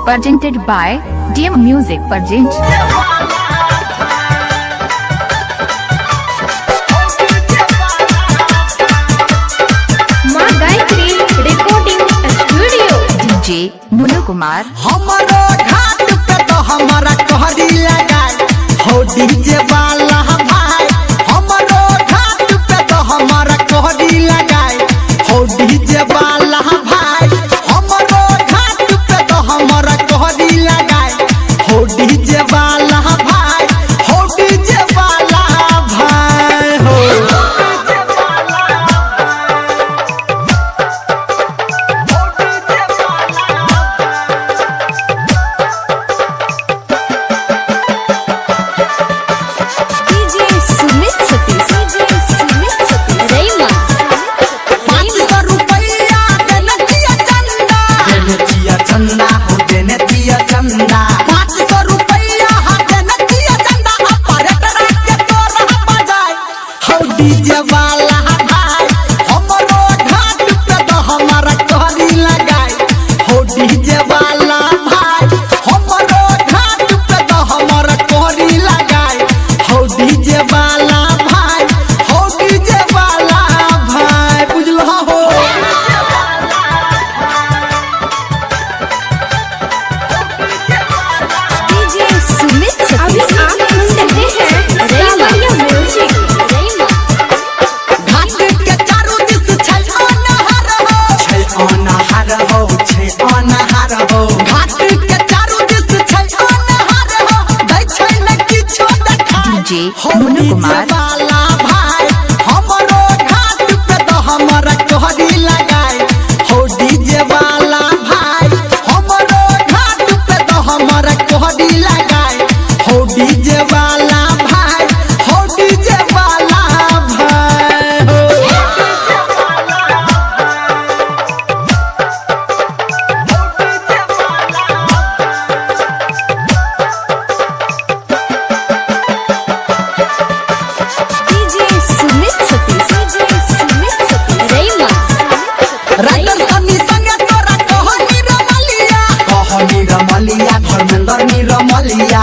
presented by DM Music presents माँ Gayatri recording studio DJ Nunu Kumar. हमारो घाट पे तो हमारा कहरी लगाए हो डीजे वाला भाई। हमारो घाट पे तो हमारा कहरी लगाए हो डीजे वाला भाई। हमारो घाट पे तो हमारा कहरी लगाए हो डीजे वाला भाई। हो डीजे वाला भाई हो डीजे सुमित सतीश रईमा 500 रुपया देने दिया चंदा। देने दिया चंदा हो देने दिया चंदा। 500 रुपया देने दिया चंदा। ऑपरेटर के तोरा बजाए हो डीजे वाला भाई। हमरो घाट पे तो हमारा कहरी लगाए हो डीजे वाला भाई। हमरो घाट पे तो हमारा कहरी लगाए हो डीजे वाला भाई। हो डीजे वाला भाई बुझलो हो। डीजे सुमित सतीश आप सुन रहे हैं रईमा म्यूजिक रईमा घाट के चारों दिस छै अनहार हो। छै अनहार हो छै अनहार हो। घाट के चारों दिस छै अनहार हो। दै छै न किछो देखाय DJ हो नुनु डीजे कुमार। वाला भाई। हमरो घाट पे तो हमारा कहरी लगाए हो डीजे वाला भाई। हमरो घाट पे तो हमारा कहरी लगाए हो डीजे वाला भाई। हो डीजे वाला भाई हो डीजे सुमित सतीश रईमा राइटर सनी संगे तोरा कहनी रमलिया। कहनी रमलिया धर्मेंद्र नी रमलिया।